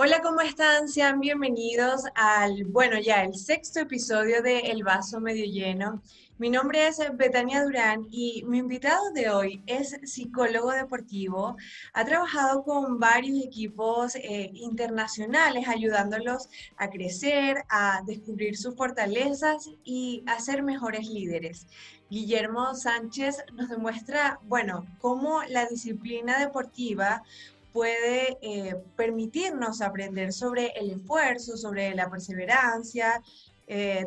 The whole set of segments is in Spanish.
Hola, ¿cómo están? Sean bienvenidos al, bueno, ya el sexto episodio de El Vaso Medio Lleno. Mi nombre es Betania Durán y mi invitado de hoy es psicólogo deportivo. Ha trabajado con varios equipos internacionales, ayudándolos a crecer, a descubrir sus fortalezas y a ser mejores líderes. Guillermo Sánchez nos demuestra, bueno, cómo la disciplina deportiva puede permitirnos aprender sobre el esfuerzo, sobre la perseverancia,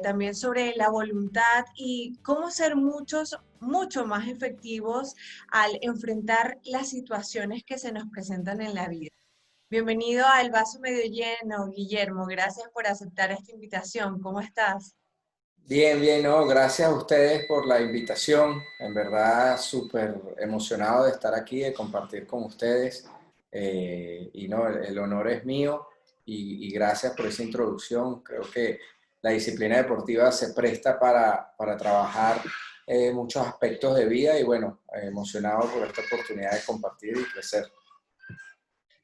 también sobre la voluntad y cómo ser mucho más efectivos al enfrentar las situaciones que se nos presentan en la vida. Bienvenido a El Vaso Medio Lleno, Guillermo. Gracias por aceptar esta invitación. ¿Cómo estás? Bien, bien, no, gracias a ustedes por la invitación. En verdad, súper emocionado de estar aquí, de compartir con ustedes. Y no, el honor es mío y gracias por esa introducción. Creo que la disciplina deportiva se presta para trabajar muchos aspectos de vida y bueno, emocionado por esta oportunidad de compartir y crecer.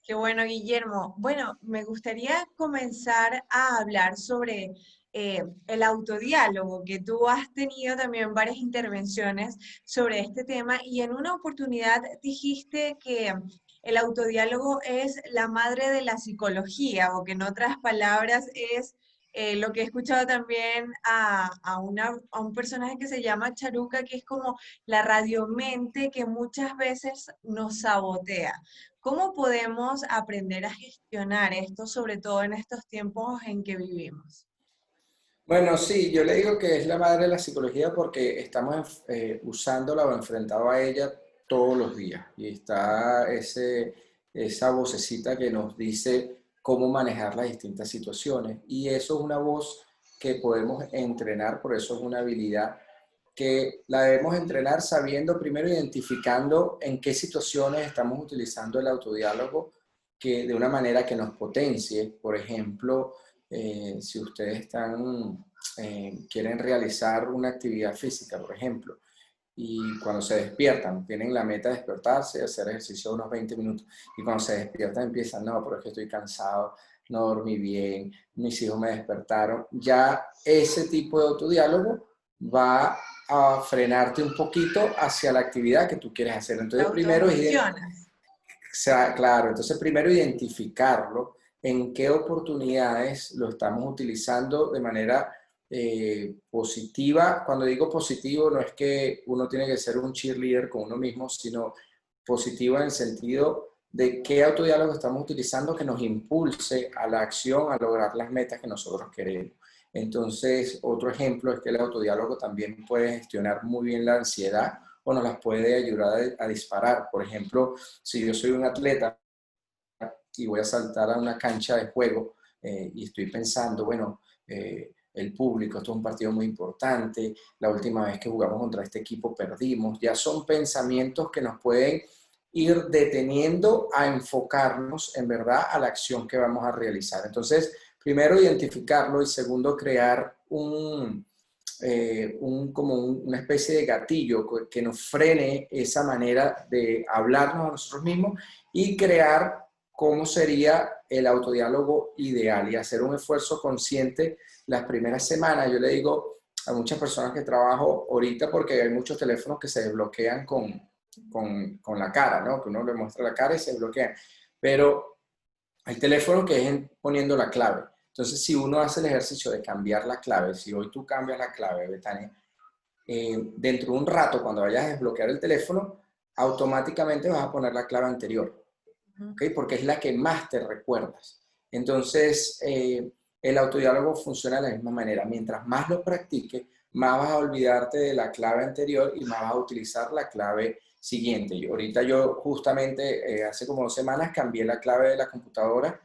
Qué bueno, Guillermo. Bueno, me gustaría comenzar a hablar sobre el autodiálogo, que tú has tenido también varias intervenciones sobre este tema y en una oportunidad dijiste que el autodiálogo es la madre de la psicología o que en otras palabras es lo que he escuchado también a un personaje que se llama Charuca, que es como la radiomente que muchas veces nos sabotea. ¿Cómo podemos aprender a gestionar esto, sobre todo en estos tiempos en que vivimos? Bueno, sí, yo le digo que es la madre de la psicología porque estamos usándola o enfrentado a ella todos los días. Y está esa vocecita que nos dice cómo manejar las distintas situaciones. Y eso es una voz que podemos entrenar, por eso es una habilidad que la debemos entrenar sabiendo, primero identificando en qué situaciones estamos utilizando el autodiálogo que de una manera que nos potencie. Por ejemplo, si ustedes quieren realizar una actividad física, por ejemplo, y cuando se despiertan, tienen la meta de despertarse, hacer ejercicio unos 20 minutos, y cuando se despiertan empiezan, no, pero es que estoy cansado, no dormí bien, mis hijos me despertaron. Ya ese tipo de autodiálogo va a frenarte un poquito hacia la actividad que tú quieres hacer. Te Entonces, autogestionas. claro, entonces primero identificarlo, en qué oportunidades lo estamos utilizando de manera positiva. Cuando digo positivo, no es que uno tiene que ser un cheerleader con uno mismo, sino positiva en el sentido de qué autodiálogo estamos utilizando que nos impulse a la acción, a lograr las metas que nosotros queremos. Entonces, otro ejemplo es que el autodiálogo también puede gestionar muy bien la ansiedad o nos las puede ayudar a disparar. Por ejemplo, si yo soy un atleta y voy a saltar a una cancha de juego y estoy pensando, bueno, el público, esto es un partido muy importante, la última vez que jugamos contra este equipo perdimos, ya son pensamientos que nos pueden ir deteniendo a enfocarnos en verdad a la acción que vamos a realizar. Entonces, primero identificarlo y segundo crear una especie de gatillo que nos frene esa manera de hablarnos a nosotros mismos y crear cómo sería el autodiálogo ideal y hacer un esfuerzo consciente las primeras semanas. Yo le digo a muchas personas que trabajo ahorita porque hay muchos teléfonos que se desbloquean con la cara, ¿no? Que uno le muestra la cara y se desbloquean. Pero hay teléfonos que es poniendo la clave. Entonces, si uno hace el ejercicio de cambiar la clave, si hoy tú cambias la clave, Betania, dentro de un rato, cuando vayas a desbloquear el teléfono, automáticamente vas a poner la clave anterior, Ujú. ¿ok? Porque es la que más te recuerdas. Entonces, el autodiálogo funciona de la misma manera. Mientras más lo practiques, más vas a olvidarte de la clave anterior y más vas a utilizar la clave siguiente. Ahorita yo justamente hace como 2 semanas cambié la clave de la computadora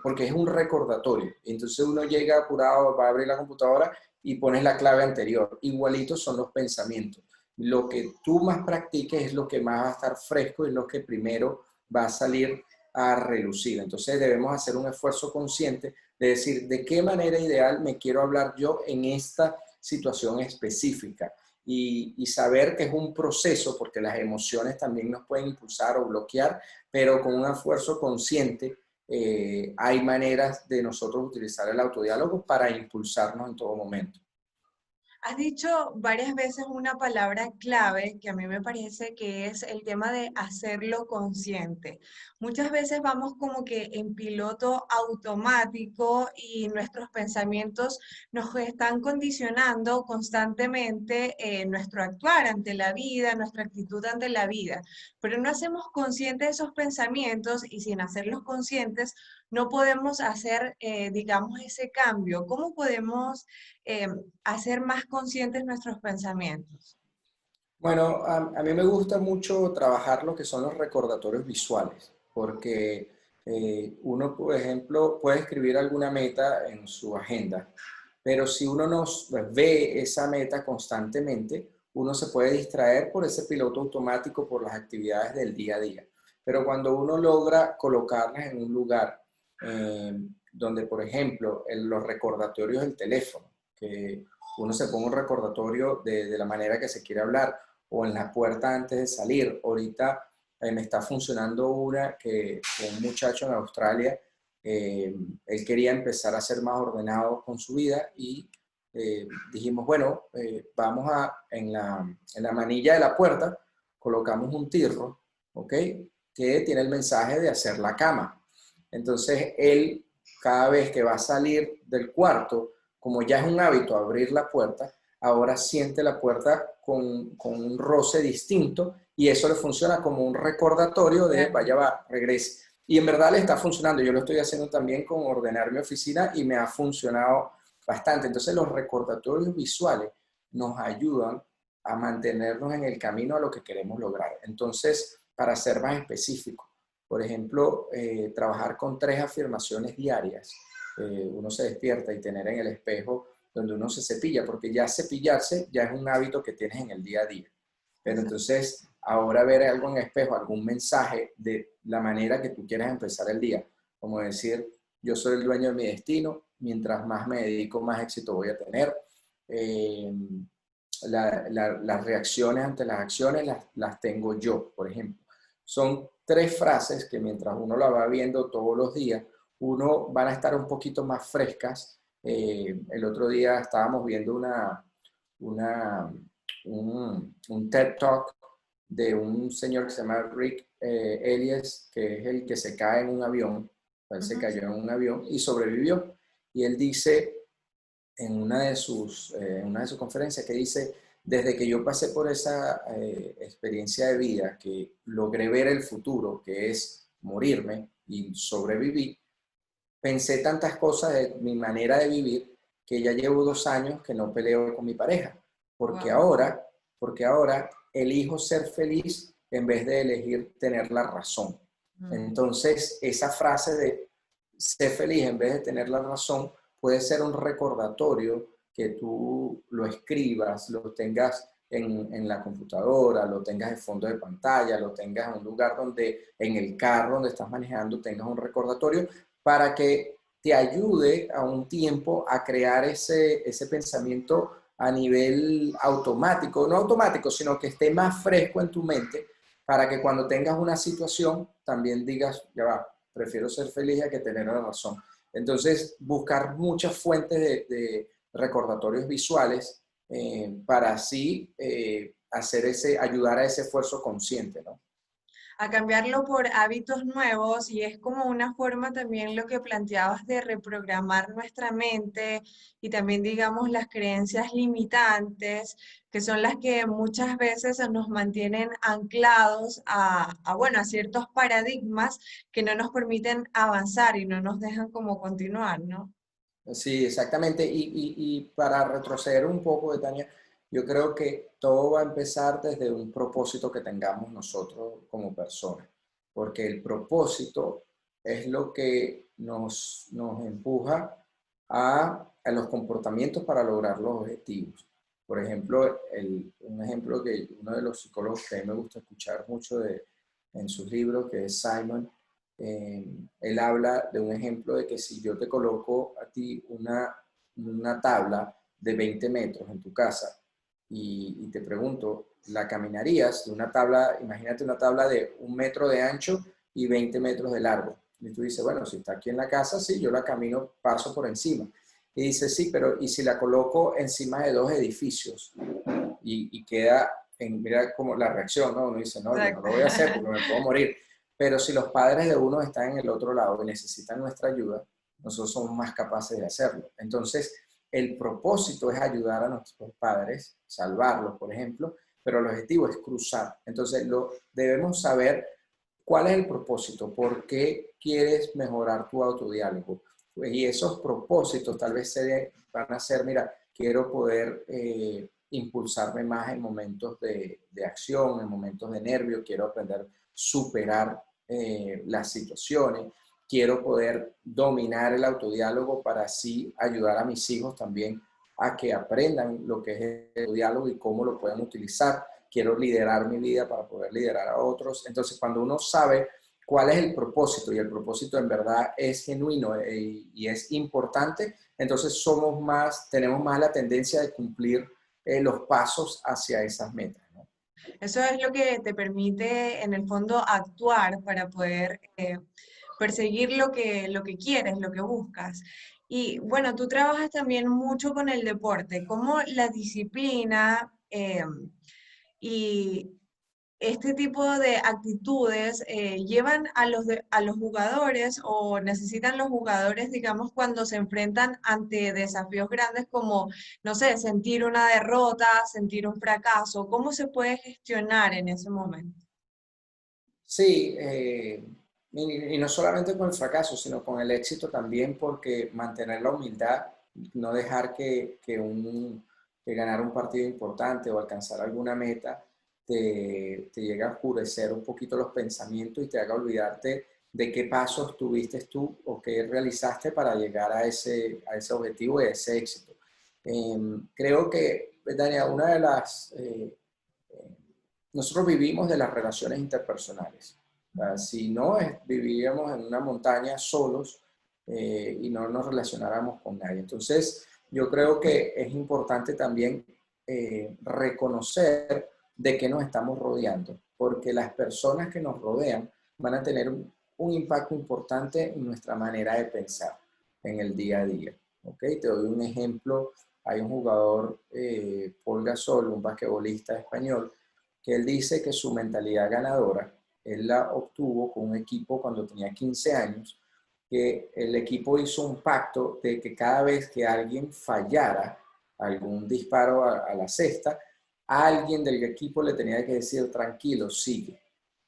porque es un recordatorio. Entonces uno llega apurado, va a abrir la computadora y pones la clave anterior. Igualitos son los pensamientos. Lo que tú más practiques es lo que más va a estar fresco y lo que primero va a salir a relucir. Entonces debemos hacer un esfuerzo consciente de decir de qué manera ideal me quiero hablar yo en esta situación específica y saber que es un proceso porque las emociones también nos pueden impulsar o bloquear, pero con un esfuerzo consciente hay maneras de nosotros utilizar el autodiálogo para impulsarnos en todo momento. Has dicho varias veces una palabra clave que a mí me parece que es el tema de hacerlo consciente. Muchas veces vamos como que en piloto automático y nuestros pensamientos nos están condicionando constantemente nuestro actuar ante la vida, nuestra actitud ante la vida, pero no hacemos conscientes esos pensamientos y sin hacerlos conscientes no podemos hacer, digamos, ese cambio. ¿Cómo podemos eh, hacer más conscientes nuestros pensamientos? Bueno, a mí me gusta mucho trabajar lo que son los recordatorios visuales, porque uno, por ejemplo, puede escribir alguna meta en su agenda, pero si uno no ve esa meta constantemente, uno se puede distraer por ese piloto automático, por las actividades del día a día. Pero cuando uno logra colocarlas en un lugar eh, donde, por ejemplo, los recordatorios del teléfono, que uno se ponga un recordatorio de la manera que se quiere hablar, o en la puerta antes de salir. Ahorita me está funcionando una que un muchacho en Australia, él quería empezar a ser más ordenado con su vida y dijimos, bueno, vamos a, en la manilla de la puerta, colocamos un tirro, ¿ok? Que tiene el mensaje de hacer la cama. Entonces, él, cada vez que va a salir del cuarto, como ya es un hábito abrir la puerta, ahora siente la puerta con un roce distinto y eso le funciona como un recordatorio de Claro. vaya, va, regrese. Y en verdad le está funcionando. Yo lo estoy haciendo también con ordenar mi oficina y me ha funcionado bastante. Entonces los recordatorios visuales nos ayudan a mantenernos en el camino a lo que queremos lograr. Entonces, para ser más específico, por ejemplo, trabajar con 3 afirmaciones diarias. Uno se despierta y tener en el espejo donde uno se cepilla, porque ya cepillarse ya es un hábito que tienes en el día a día. Pero Exacto. entonces, ahora ver algo en el espejo, algún mensaje de la manera que tú quieras empezar el día, como decir, yo soy el dueño de mi destino, mientras más me dedico, más éxito voy a tener. Eh, las reacciones ante las acciones las tengo yo, por ejemplo. Son 3 frases que mientras uno la va viendo todos los días, uno van a estar un poquito más frescas. El otro día estábamos viendo una, un TED Talk de un señor que se llama Rick Elias, que es el que se cae en un avión. Él se Ujú. cayó en un avión y sobrevivió. Y él dice en una de sus conferencias que dice, desde que yo pasé por esa experiencia de vida, que logré ver el futuro, que es morirme y sobreviví, pensé tantas cosas de mi manera de vivir que ya llevo 2 años que no peleo con mi pareja, porque Wow. ahora, porque ahora elijo ser feliz en vez de elegir tener la razón. Mm. Entonces, esa frase de ser feliz en vez de tener la razón puede ser un recordatorio que tú lo escribas, lo tengas en la computadora, lo tengas en fondo de pantalla, lo tengas en un lugar donde, en el carro donde estás manejando, tengas un recordatorio para que te ayude a un tiempo a crear ese pensamiento a nivel automático, no automático, sino que esté más fresco en tu mente para que cuando tengas una situación también digas, ya va, prefiero ser feliz a que tener la razón. Entonces, buscar muchas fuentes de recordatorios visuales para así hacer ayudar a ese esfuerzo consciente, ¿no? A cambiarlo por hábitos nuevos y es como una forma también lo que planteabas de reprogramar nuestra mente y también digamos las creencias limitantes que son las que muchas veces nos mantienen anclados bueno, a ciertos paradigmas que no nos permiten avanzar y no nos dejan como continuar, ¿no? Sí, exactamente. Y para retroceder un poco, Tania, yo creo que todo va a empezar desde un propósito que tengamos nosotros como personas, porque el propósito es lo que nos empuja a los comportamientos para lograr los objetivos. Por ejemplo, un ejemplo que uno de los psicólogos que a mí me gusta escuchar mucho en sus libros, que es Simon, eh, él habla de un ejemplo de que si yo te coloco a ti una tabla de 20 metros en tu casa y te pregunto, ¿la caminarías? De una tabla, imagínate una tabla de 1 metro de ancho y 20 metros de largo. Y tú dices, bueno, si está aquí en la casa, sí, yo la camino, paso por encima. Y dice, sí, pero ¿y si la coloco encima de dos edificios? Y queda, mira como la reacción, ¿no? Uno dice, no, yo no Exacto. lo voy a hacer porque me puedo morir. Pero si los padres de uno están en el otro lado y necesitan nuestra ayuda, nosotros somos más capaces de hacerlo. Entonces, el propósito es ayudar a nuestros padres, salvarlos, por ejemplo, pero el objetivo es cruzar. Entonces, debemos saber cuál es el propósito, por qué quieres mejorar tu autodiálogo. Y esos propósitos tal vez van a ser, mira, quiero poder impulsarme más en momentos de acción, en momentos de nervio, quiero aprender a superar las situaciones, quiero poder dominar el autodiálogo para así ayudar a mis hijos también a que aprendan lo que es el diálogo y cómo lo pueden utilizar. Quiero liderar mi vida para poder liderar a otros. Entonces, cuando uno sabe cuál es el propósito y el propósito en verdad es genuino y es importante, entonces tenemos más la tendencia de cumplir los pasos hacia esas metas, ¿no? Eso es lo que te permite, en el fondo, actuar para poder perseguir lo que quieres, lo que buscas. Y bueno, tú trabajas también mucho con el deporte, cómo la disciplina y este tipo de actitudes llevan a a los jugadores o necesitan los jugadores, digamos, cuando se enfrentan ante desafíos grandes como, no sé, sentir una derrota, sentir un fracaso. ¿Cómo se puede gestionar en ese momento? Sí, y no solamente con el fracaso, sino con el éxito también, porque mantener la humildad, no dejar que ganar un partido importante o alcanzar alguna meta te llegue a oscurecer un poquito los pensamientos y te haga olvidarte de qué pasos tuviste tú o qué realizaste para llegar a ese objetivo y a ese éxito. Creo que, Dania, una de nosotros vivimos de las relaciones interpersonales. Si no, viviríamos en una montaña solos y no nos relacionáramos con nadie. Entonces, yo creo que es importante también reconocer de qué nos estamos rodeando, porque las personas que nos rodean van a tener un impacto importante en nuestra manera de pensar en el día a día. ¿Ok? Te doy un ejemplo. Hay un jugador, Paul Gasol, un basquetbolista español, que él dice que su mentalidad ganadora, él la obtuvo con un equipo cuando tenía 15 años, que el equipo hizo un pacto de que cada vez que alguien fallara algún disparo a la cesta, a alguien del equipo le tenía que decir, tranquilo, sigue.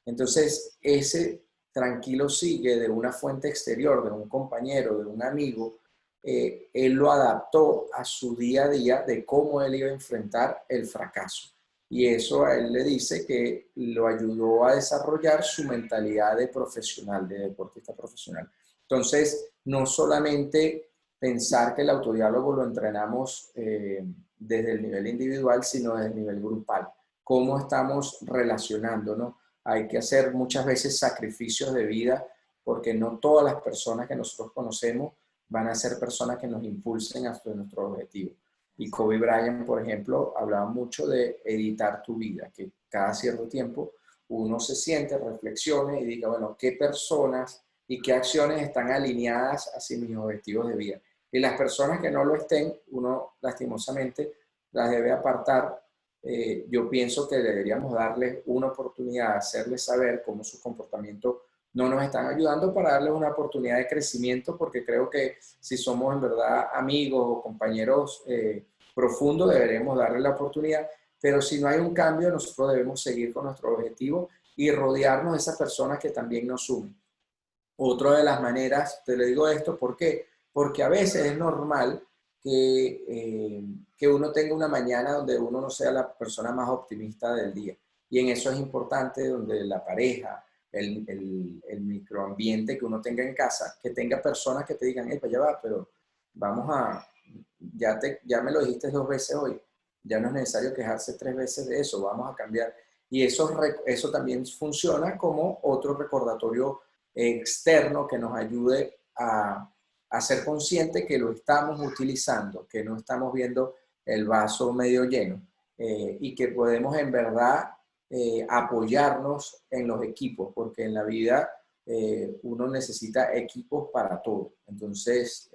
Entonces, ese tranquilo sigue de una fuente exterior, de un compañero, de un amigo, él lo adaptó a su día a día de cómo él iba a enfrentar el fracaso. Y eso a él le dice que lo ayudó a desarrollar su mentalidad de profesional, de deportista profesional. Entonces, no solamente pensar que el autodiálogo lo entrenamos desde el nivel individual, sino desde el nivel grupal. ¿Cómo estamos relacionándonos? Hay que hacer muchas veces sacrificios de vida porque no todas las personas que nosotros conocemos van a ser personas que nos impulsen hacia nuestro objetivo. Y Kobe Bryant, por ejemplo, hablaba mucho de editar tu vida, que cada cierto tiempo uno se siente, reflexione y diga, bueno, ¿qué personas y qué acciones están alineadas hacia mis objetivos de vida? Y las personas que no lo estén, uno lastimosamente las debe apartar. Yo pienso que deberíamos darles una oportunidad, hacerles saber cómo su comportamiento no nos están ayudando para darles una oportunidad de crecimiento, porque creo que si somos en verdad amigos o compañeros profundos, deberemos darle la oportunidad, pero si no hay un cambio, nosotros debemos seguir con nuestro objetivo y rodearnos de esas personas que también nos sumen. Otra de las maneras, te le digo esto, ¿por qué? Porque a veces es normal que uno tenga una mañana donde uno no sea la persona más optimista del día. Y en eso es importante donde la pareja, el microambiente que uno tenga en casa, que tenga personas que te digan, para allá va, pero vamos a, ya me lo dijiste 2 veces hoy, ya no es necesario quejarse 3 veces de eso, vamos a cambiar. Y eso también funciona como otro recordatorio externo que nos ayude a ser consciente que lo estamos utilizando, que no estamos viendo el vaso medio lleno y que podemos en verdad apoyarnos en los equipos, porque en la vida uno necesita equipos para todo. Entonces,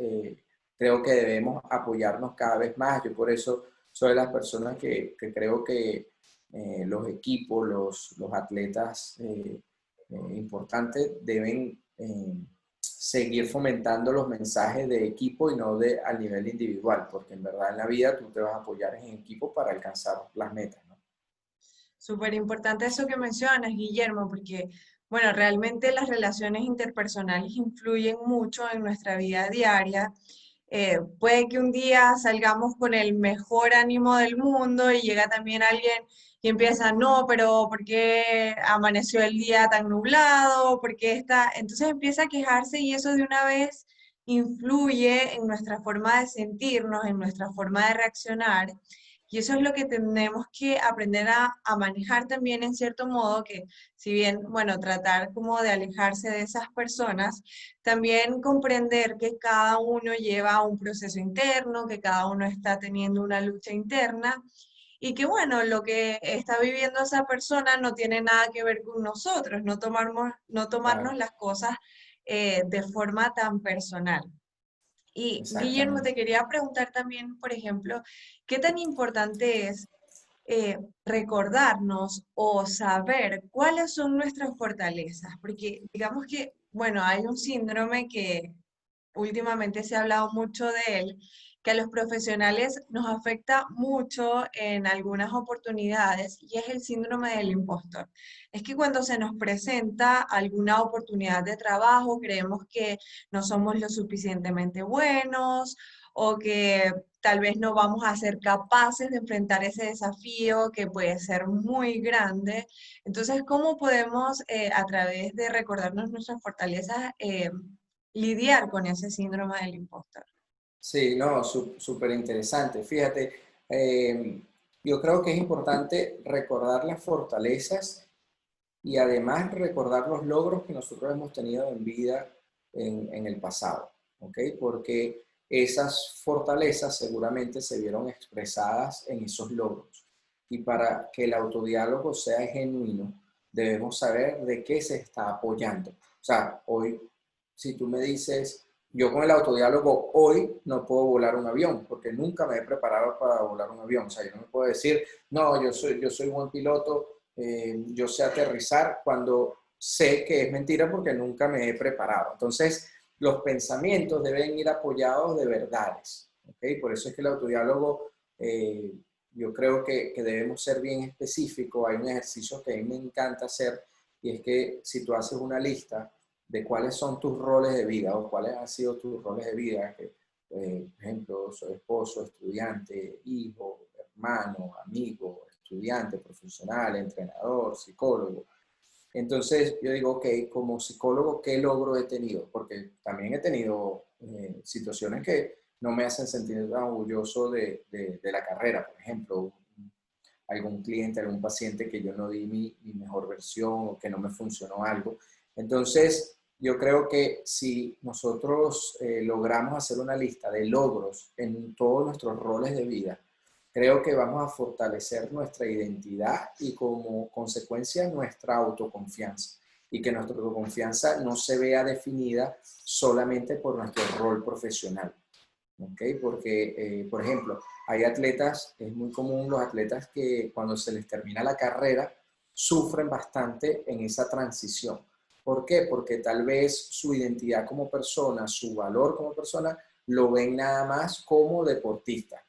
creo que debemos apoyarnos cada vez más. Yo por eso soy de las personas que creo que los equipos, los atletas importantes deben seguir fomentando los mensajes de equipo y no a nivel individual, porque en verdad en la vida tú te vas a apoyar en equipo para alcanzar las metas, ¿no? Súper importante eso que mencionas, Guillermo, porque, bueno, realmente las relaciones interpersonales influyen mucho en nuestra vida diaria. Puede que un día salgamos con el mejor ánimo del mundo y llega también alguien y empieza, no, pero ¿por qué amaneció el día tan nublado? ¿Por qué está? Entonces empieza a quejarse y eso de una vez influye en nuestra forma de sentirnos, en nuestra forma de reaccionar. Y eso es lo que tenemos que aprender a manejar también en cierto modo, que si bien, bueno, tratar como de alejarse de esas personas, también comprender que cada uno lleva un proceso interno, que cada uno está teniendo una lucha interna y que, bueno, lo que está viviendo esa persona no tiene nada que ver con nosotros, no tomarnos Claro, las cosas de forma tan personal. Y Guillermo, exactamente. te quería preguntar también, por ejemplo, ¿qué tan importante es recordarnos o saber cuáles son nuestras fortalezas? Porque digamos que, bueno, hay un síndrome que últimamente se ha hablado mucho de él, que a los profesionales nos afecta mucho en algunas oportunidades y es el síndrome del impostor. Es que cuando se nos presenta alguna oportunidad de trabajo, creemos que no somos lo suficientemente buenos o que tal vez no vamos a ser capaces de enfrentar ese desafío que puede ser muy grande. Entonces, ¿cómo podemos a través de recordarnos nuestras fortalezas lidiar con ese síndrome del impostor? Sí, no, súper interesante. Fíjate, eh, yo creo que es importante recordar las fortalezas y además recordar los logros que nosotros hemos tenido en vida en el pasado, ¿ok? Porque esas fortalezas seguramente se vieron expresadas en esos logros. Y para que el autodiálogo sea genuino, debemos saber de qué se está apoyando. O sea, hoy, si tú me dices, yo con el autodiálogo hoy no puedo volar un avión, porque nunca me he preparado para volar un avión. O sea, yo no me puedo decir, no, yo soy buen piloto, yo sé aterrizar cuando sé que es mentira porque nunca me he preparado. Entonces, los pensamientos deben ir apoyados de verdades. ¿Okay? Por eso es que el autodiálogo, yo creo que debemos ser bien específicos. Hay un ejercicio que a mí me encanta hacer y es que si tú haces una lista de cuáles son tus roles de vida o cuáles han sido tus roles de vida, que, por ejemplo, soy esposo, estudiante, hijo, hermano, amigo, estudiante, profesional, entrenador, psicólogo. Entonces yo digo, ok, como psicólogo, ¿qué logro he tenido? Porque también he tenido situaciones que no me hacen sentir tan orgulloso de la carrera. Por ejemplo, algún cliente, algún paciente que yo no di mi mejor versión o que no me funcionó algo. Entonces, yo creo que si nosotros logramos hacer una lista de logros en todos nuestros roles de vida, creo que vamos a fortalecer nuestra identidad y como consecuencia nuestra autoconfianza. Y que nuestra autoconfianza no se vea definida solamente por nuestro rol profesional. ¿Okay? Porque, por ejemplo, hay atletas, es muy común los atletas que cuando se les termina la carrera sufren bastante en esa transición. ¿Por qué? Porque tal vez su identidad como persona, su valor como persona, lo ven nada más como deportista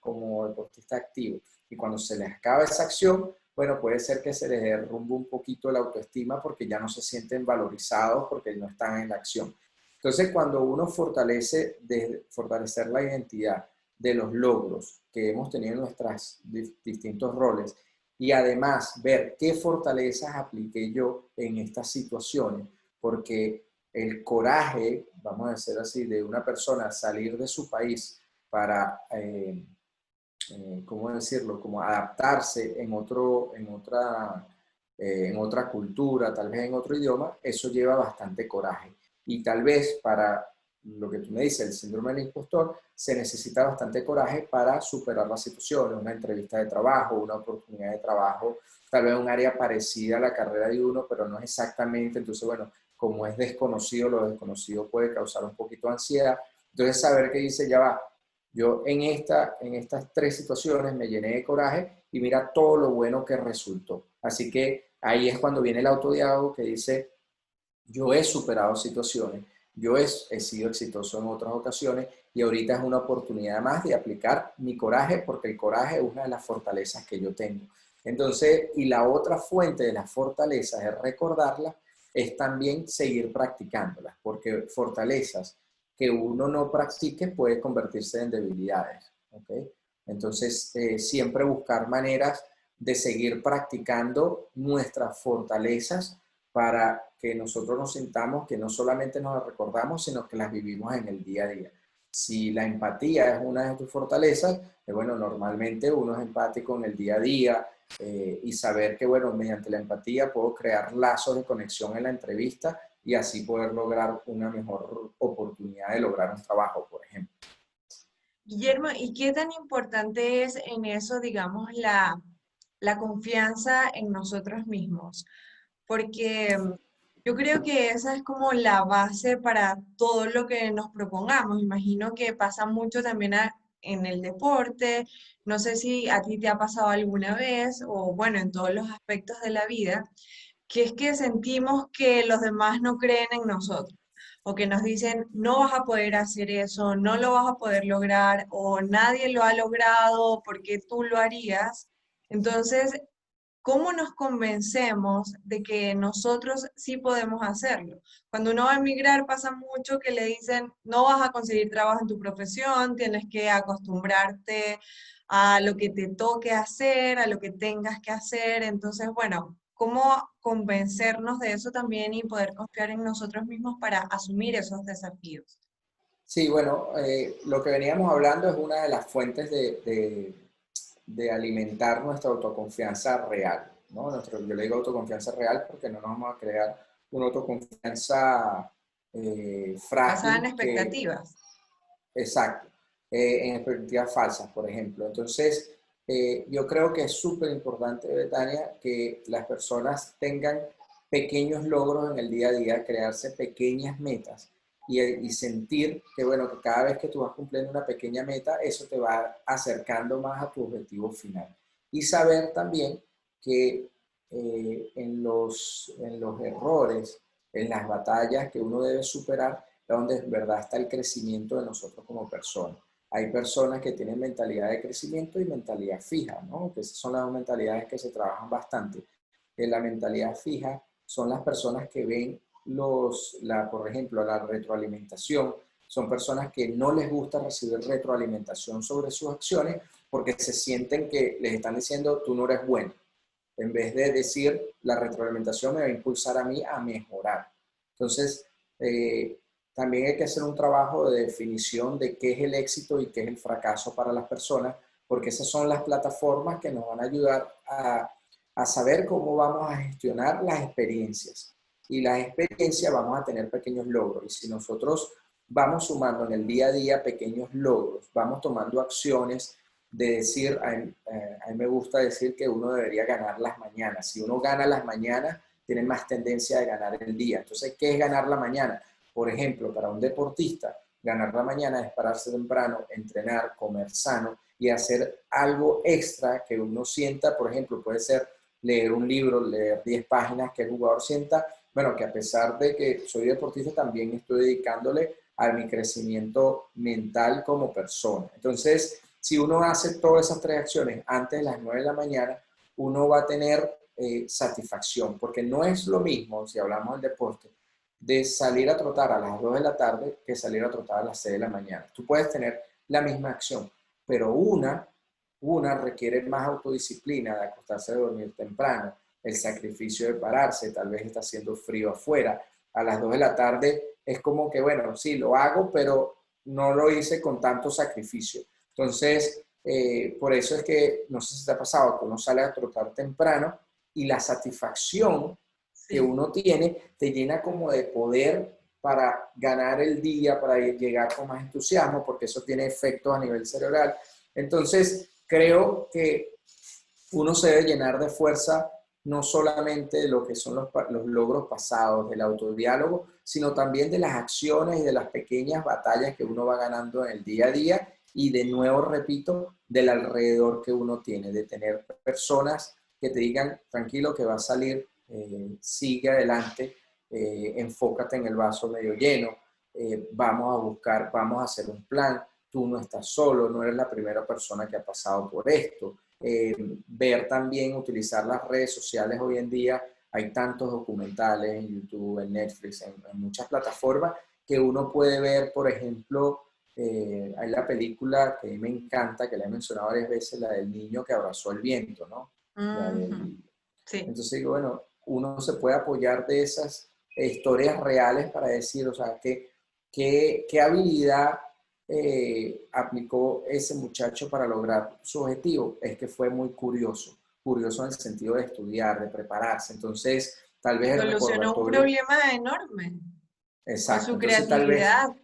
activo. Y cuando se les acaba esa acción, bueno, puede ser que se les derrumbe un poquito la autoestima porque ya no se sienten valorizados porque no están en la acción. Entonces, cuando uno fortalece, de fortalecer la identidad de los logros que hemos tenido en nuestros distintos roles y además ver qué fortalezas apliqué yo en estas situaciones, porque el coraje, vamos a decir así, de una persona salir de su país para, ¿cómo decirlo?, como adaptarse en otra cultura, tal vez en otro idioma, eso lleva bastante coraje. Y tal vez para lo que tú me dices, el síndrome del impostor, se necesita bastante coraje para superar las situaciones, una entrevista de trabajo, una oportunidad de trabajo, tal vez un área parecida a la carrera de uno, pero no es exactamente. Entonces, bueno, como es desconocido, lo desconocido puede causar un poquito de ansiedad. Entonces saber que dice, ya va, yo en estas tres situaciones me llené de coraje y mira todo lo bueno que resultó. Así que ahí es cuando viene el autodiálogo que dice, yo he superado situaciones, he sido exitoso en otras ocasiones y ahorita es una oportunidad más de aplicar mi coraje porque el coraje es una de las fortalezas que yo tengo. Entonces, y la otra fuente de las fortalezas es recordarlas, es también seguir practicándolas, porque fortalezas que uno no practique puede convertirse en debilidades. ¿Okay? Entonces, siempre buscar maneras de seguir practicando nuestras fortalezas para que nosotros nos sintamos que no solamente nos las recordamos, sino que las vivimos en el día a día. Si la empatía es una de tus fortalezas, bueno, normalmente uno es empático en el día a día y saber que, bueno, mediante la empatía puedo crear lazos de conexión en la entrevista y así poder lograr una mejor oportunidad de lograr un trabajo, por ejemplo. Guillermo, ¿y qué tan importante es en eso, digamos, la confianza en nosotros mismos? Porque yo creo que esa es como la base para todo lo que nos propongamos. Imagino que pasa mucho también en el deporte. No sé si a ti te ha pasado alguna vez o bueno, en todos los aspectos de la vida, que es que sentimos que los demás no creen en nosotros o que nos dicen, no vas a poder hacer eso, no lo vas a poder lograr o nadie lo ha logrado, ¿por qué tú lo harías? Entonces, ¿cómo nos convencemos de que nosotros sí podemos hacerlo? Cuando uno va a emigrar pasa mucho que le dicen, no vas a conseguir trabajo en tu profesión, tienes que acostumbrarte a lo que te toque hacer, a lo que tengas que hacer. Entonces, bueno, ¿cómo convencernos de eso también y poder confiar en nosotros mismos para asumir esos desafíos? Sí, bueno, lo que veníamos hablando es una de las fuentes de alimentar nuestra autoconfianza real, ¿no? Yo le digo autoconfianza real porque no nos vamos a crear una autoconfianza Basada en frágil que, expectativas. exacto, en expectativas falsas, por ejemplo. Entonces, yo creo que es súper importante, Betania, que las personas tengan pequeños logros en el día a día, crearse pequeñas metas y sentir que, bueno, que cada vez que tú vas cumpliendo una pequeña meta, eso te va acercando más a tu objetivo final. Y saber también que en los errores, en las batallas que uno debe superar, donde en verdad está el crecimiento de nosotros como personas. Hay personas que tienen mentalidad de crecimiento y mentalidad fija, ¿no? Que esas son las dos mentalidades que se trabajan bastante. En la mentalidad fija son las personas que ven por ejemplo, la retroalimentación. Son personas que no les gusta recibir retroalimentación sobre sus acciones porque se sienten que les están diciendo tú no eres bueno. En vez de decir la retroalimentación me va a impulsar a mí a mejorar. Entonces, eh, también hay que hacer un trabajo de definición de qué es el éxito y qué es el fracaso para las personas, porque esas son las plataformas que nos van a ayudar a saber cómo vamos a gestionar las experiencias. Y las experiencias vamos a tener pequeños logros. Y si nosotros vamos sumando en el día a día pequeños logros, vamos tomando acciones de decir, a mí me gusta decir que uno debería ganar las mañanas. Si uno gana las mañanas, tiene más tendencia de ganar el día. Entonces, ¿qué es ganar la mañana? Por ejemplo, para un deportista, ganar la mañana es pararse temprano, entrenar, comer sano y hacer algo extra que uno sienta. Por ejemplo, puede ser leer un libro, leer 10 páginas, que el jugador sienta, bueno, que a pesar de que soy deportista, también estoy dedicándole a mi crecimiento mental como persona. Entonces, si uno hace todas esas tres acciones antes de las 9 de la mañana, uno va a tener satisfacción, porque no es lo mismo, si hablamos del deporte, de salir a trotar a las 2 de la tarde que salir a trotar a las 6 de la mañana. Tú puedes tener la misma acción, pero una requiere más autodisciplina de acostarse a dormir temprano, el sacrificio de pararse, tal vez está haciendo frío afuera, a las 2 de la tarde es como que, bueno, sí, lo hago, pero no lo hice con tanto sacrificio. Entonces, por eso es que, no sé si te ha pasado, que uno sale a trotar temprano y la satisfacción que Sí. uno tiene te llena como de poder para ganar el día, para llegar con más entusiasmo, porque eso tiene efectos a nivel cerebral. Entonces, creo que uno se debe llenar de fuerza no solamente de lo que son los logros pasados, del autodiálogo, sino también de las acciones y de las pequeñas batallas que uno va ganando en el día a día y de nuevo, repito, del alrededor que uno tiene, de tener personas que te digan, tranquilo, que va a salir, sigue adelante, enfócate en el vaso medio lleno, vamos a buscar, vamos a hacer un plan, tú no estás solo, no eres la primera persona que ha pasado por esto. Ver también, utilizar las redes sociales hoy en día, hay tantos documentales en YouTube, en Netflix, en muchas plataformas, que uno puede ver, por ejemplo, hay la película que a mí me encanta, que la he mencionado varias veces, la del niño que abrazó el viento, ¿no? La Ujú. del, Sí. entonces digo, bueno, uno se puede apoyar de esas historias reales para decir, o sea, qué habilidad aplicó ese muchacho para lograr su objetivo. Es que fue muy curioso, curioso en el sentido de estudiar, de prepararse. Entonces, tal vez el Solucionó un recordatorio, problema enorme con exacto, su entonces tal vez, creatividad.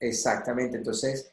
exactamente, entonces,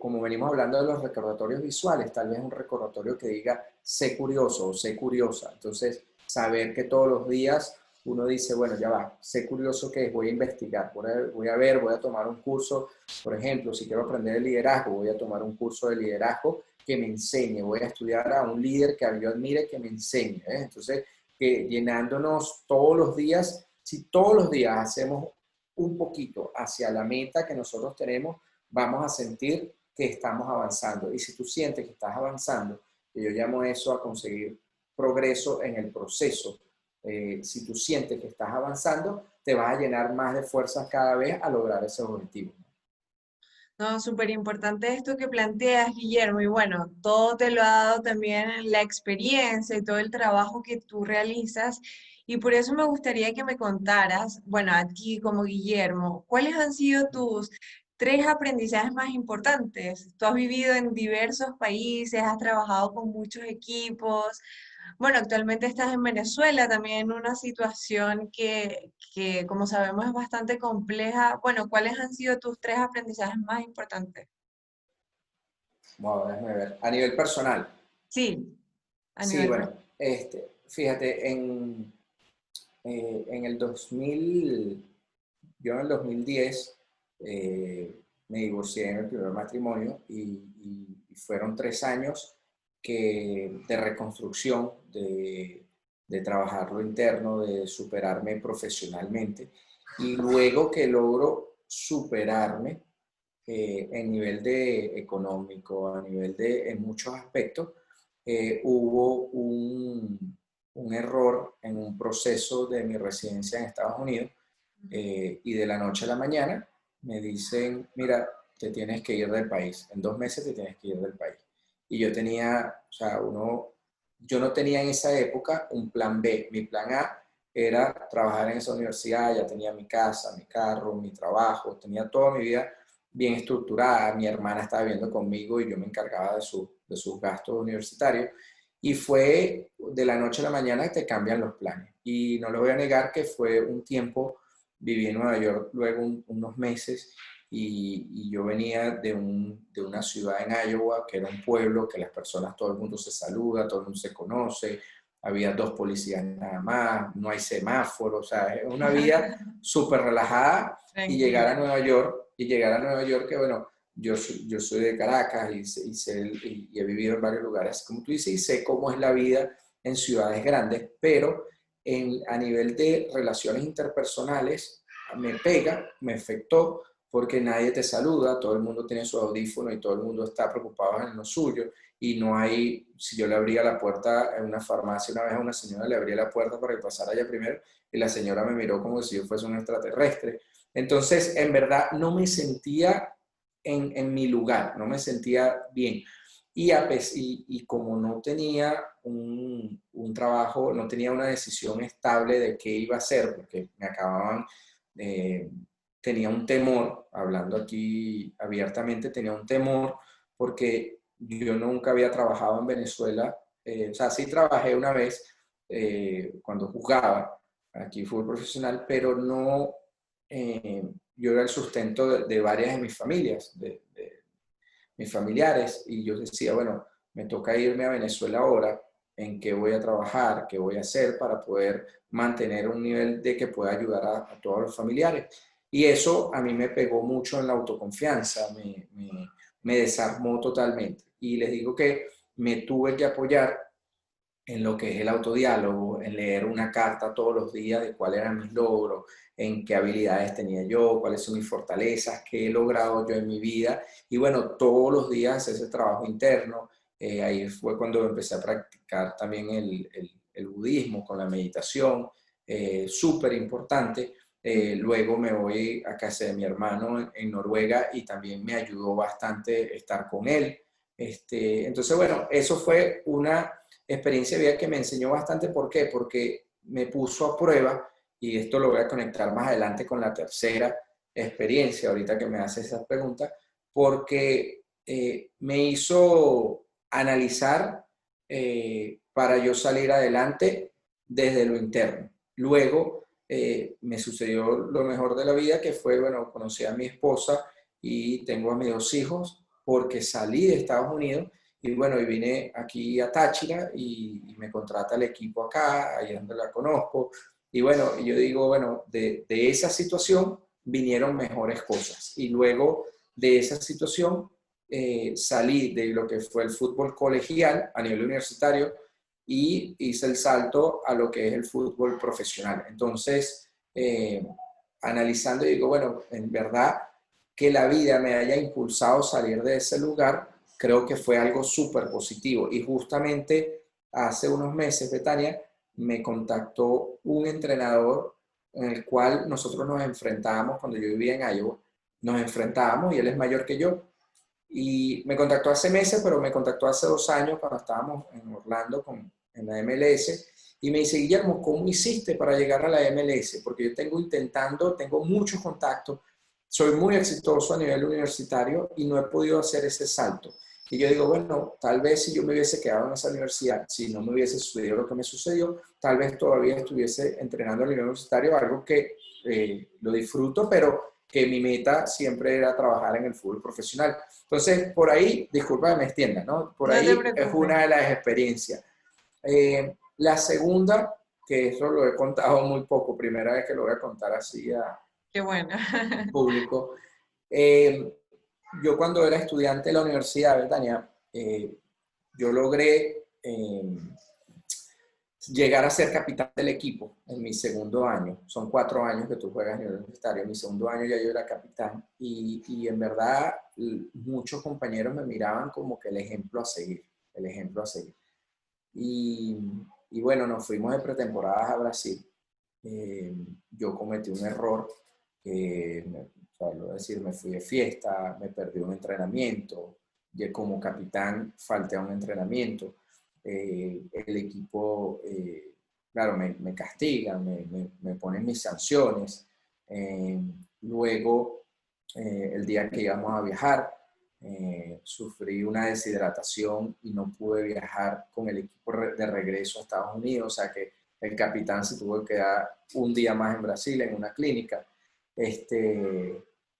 como venimos hablando de los recordatorios visuales, tal vez un recordatorio que diga, sé curioso o sé curiosa. Entonces, saber que todos los días uno dice, bueno, ya va, sé curioso que voy a investigar, voy a tomar un curso, por ejemplo, si quiero aprender el liderazgo, voy a tomar un curso de liderazgo que me enseñe, voy a estudiar a un líder que yo admire que me enseñe. Entonces, que llenándonos todos los días, si todos los días hacemos un poquito hacia la meta que nosotros tenemos, vamos a sentir que estamos avanzando. Y si tú sientes que estás avanzando, que yo llamo eso a conseguir progreso en el proceso, si tú sientes que estás avanzando, te vas a llenar más de fuerzas cada vez a lograr ese objetivo. No, súper importante esto que planteas, Guillermo, y bueno, todo te lo ha dado también la experiencia y todo el trabajo que tú realizas, y por eso me gustaría que me contaras, bueno, a ti como Guillermo, ¿cuáles han sido tus tres aprendizajes más importantes? Tú has vivido en diversos países, has trabajado con muchos equipos, bueno, actualmente estás en Venezuela, también en una situación que, como sabemos, es bastante compleja. Bueno, ¿cuáles han sido tus tres aprendizajes más importantes? Bueno, déjame ver. A nivel personal, Sí, a sí, nivel bueno, personal. fíjate, en el 2000, yo en el 2010 me divorcié en el primer matrimonio y fueron 3 años de reconstrucción, de trabajar lo interno, de superarme profesionalmente. Y luego que logro superarme en nivel de económico, a nivel de en muchos aspectos, hubo un error en un proceso de mi residencia en Estados Unidos y de la noche a la mañana me dicen, mira, te tienes que ir del país, en 2 meses te tienes que ir del país. Y yo tenía, o sea, yo no tenía en esa época un plan B. Mi plan A era trabajar en esa universidad, ya tenía mi casa, mi carro, mi trabajo, tenía toda mi vida bien estructurada. Mi hermana estaba viviendo conmigo y yo me encargaba de sus gastos universitarios. Y fue de la noche a la mañana que te cambian los planes. Y no les voy a negar que fue un tiempo, viví en Nueva York luego unos meses y yo venía de una ciudad en Iowa que era un pueblo que las personas, todo el mundo se saluda, todo el mundo se conoce, había 2 policías nada más, no hay semáforo, o sea, es una vida súper relajada Tranquila. Y llegar a Nueva York, que bueno, yo soy de Caracas y he vivido en varios lugares, como tú dices, y sé cómo es la vida en ciudades grandes, pero a nivel de relaciones interpersonales me pega, me afectó, porque nadie te saluda, todo el mundo tiene su audífono y todo el mundo está preocupado en lo suyo y no hay, si yo le abría la puerta en una farmacia una vez a una señora, le abría la puerta para que pasara ella primero y la señora me miró como si yo fuese un extraterrestre. Entonces, en verdad, no me sentía en mi lugar, no me sentía bien. Y como no tenía un trabajo, no tenía una decisión estable de qué iba a hacer, porque me acababan, eh, tenía un temor, hablando aquí abiertamente, tenía un temor porque yo nunca había trabajado en Venezuela, o sea, sí trabajé una vez cuando jugaba, aquí fútbol profesional, pero no, yo era el sustento de varias de mis familias, de mis familiares, y yo decía, bueno, me toca irme a Venezuela ahora, en qué voy a trabajar, qué voy a hacer para poder mantener un nivel de que pueda ayudar a todos los familiares. Y eso a mí me pegó mucho en la autoconfianza, me desarmó totalmente. Y les digo que me tuve que apoyar en lo que es el autodiálogo, en leer una carta todos los días de cuáles eran mis logros, en qué habilidades tenía yo, cuáles son mis fortalezas, qué he logrado yo en mi vida. Y bueno, todos los días ese trabajo interno. Ahí fue cuando empecé a practicar también el budismo con la meditación, súper importante. Luego me voy a casa de mi hermano en Noruega y también me ayudó bastante estar con él. Entonces, bueno, eso fue una experiencia de vida que me enseñó bastante. ¿Por qué? Porque me puso a prueba, y esto lo voy a conectar más adelante con la tercera experiencia, ahorita que me hace esa pregunta, porque me hizo analizar para yo salir adelante desde lo interno. Luego me sucedió lo mejor de la vida, que fue, bueno, conocí a mi esposa y tengo a mis 2 hijos porque salí de Estados Unidos y bueno, y vine aquí a Táchira y me contrata el equipo acá, ahí es donde la conozco. Y bueno, yo digo, bueno, de esa situación vinieron mejores cosas. Y luego de esa situación salí de lo que fue el fútbol colegial a nivel universitario y hice el salto a lo que es el fútbol profesional. Entonces, analizando, digo, bueno, en verdad que la vida me haya impulsado a salir de ese lugar, creo que fue algo súper positivo. Y justamente hace unos meses, Betania, me contactó un entrenador en el cual nosotros nos enfrentábamos cuando yo vivía en Iowa. Nos enfrentábamos y él es mayor que yo. Y me contactó hace meses, pero me contactó hace 2 años cuando estábamos en Orlando en la MLS. Y me dice, Guillermo, ¿cómo hiciste para llegar a la MLS? Porque yo tengo muchos contactos, soy muy exitoso a nivel universitario y no he podido hacer ese salto. Y yo digo, bueno, tal vez si yo me hubiese quedado en esa universidad, si no me hubiese sucedido lo que me sucedió, tal vez todavía estuviese entrenando a nivel universitario, algo que lo disfruto, pero que mi meta siempre era trabajar en el fútbol profesional. Entonces, por ahí, disculpa que me extienda, ¿no? Por No te ahí es preocupes. una de las experiencias. La segunda, que eso lo he contado muy poco, primera vez que lo voy a contar así Qué bueno. en público. Eh, yo cuando era estudiante de la universidad, Betania, yo logré llegar a ser capitán del equipo en mi segundo año. Son 4 años que tú juegas a nivel universitario. En mi segundo año ya yo era capitán y en verdad muchos compañeros me miraban como que el ejemplo a seguir, el ejemplo a seguir. Y, y bueno, nos fuimos de pretemporadas a Brasil. Yo cometí un error, o sea, lo voy a decir, me fui de fiesta, me perdí un entrenamiento, y como capitán falté a un entrenamiento. El equipo, claro, me castiga, me ponen mis sanciones. Eh, Luego, el día que íbamos a viajar, sufrí una deshidratación y no pude viajar con el equipo de regreso a Estados Unidos, o sea que el capitán se tuvo que quedar un día más en Brasil, en una clínica.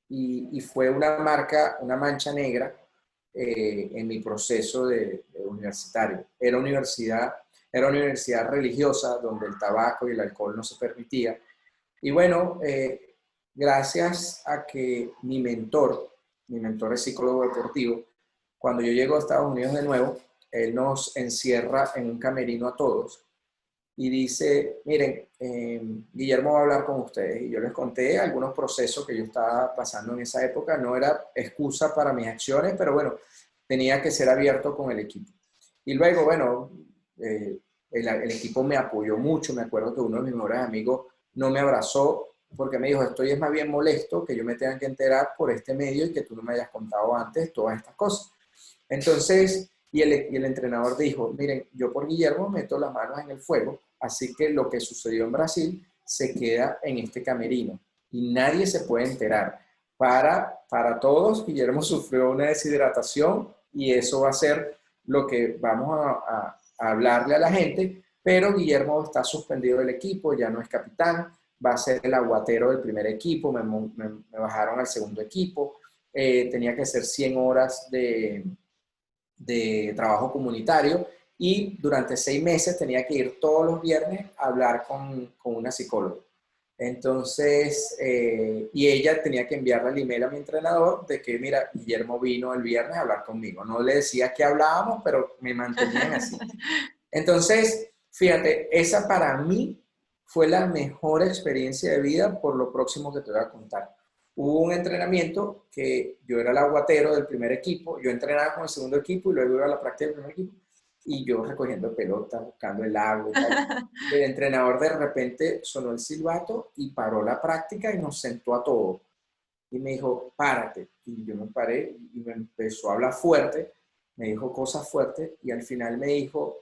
Y fue una marca, una mancha negra en mi proceso de universitario. Era una universidad religiosa donde el tabaco y el alcohol no se permitía. Y bueno, gracias a que mi mentor es psicólogo deportivo, cuando yo llego a Estados Unidos de nuevo, él nos encierra en un camerino a todos y dice, miren, Guillermo va a hablar con ustedes. Y yo les conté algunos procesos que yo estaba pasando en esa época. No era excusa para mis acciones, pero bueno, tenía que ser abierto con el equipo. Y luego, bueno, el equipo me apoyó mucho. Me acuerdo que uno de mis mejores amigos no me abrazó porque me dijo, estoy es más bien molesto que yo me tenga que enterar por este medio y que tú no me hayas contado antes todas estas cosas. Entonces, y el entrenador dijo, miren, yo por Guillermo meto las manos en el fuego, así que lo que sucedió en Brasil se queda en este camerino y nadie se puede enterar. Para todos, Guillermo sufrió una deshidratación y eso va a ser lo que vamos a hablarle a la gente, pero Guillermo está suspendido del equipo, ya no es capitán, va a ser el aguatero del primer equipo, me bajaron al segundo equipo, tenía que ser 100 horas de trabajo comunitario y durante 6 meses tenía que ir todos los viernes a hablar con una psicóloga. Entonces, y ella tenía que enviarle el email a mi entrenador de que, mira, Guillermo vino el viernes a hablar conmigo. No le decía que hablábamos, pero me mantenían así. Entonces, fíjate, esa para mí fue la mejor experiencia de vida por lo próximo que te voy a contar. Hubo un entrenamiento que yo era el aguatero del primer equipo, yo entrenaba con el segundo equipo y luego iba a la práctica del primer equipo y yo recogiendo pelotas, buscando el agua y tal. Y el entrenador de repente sonó el silbato y paró la práctica y nos sentó a todos. Y me dijo, párate. Y yo me paré y me empezó a hablar fuerte, me dijo cosas fuertes y al final me dijo,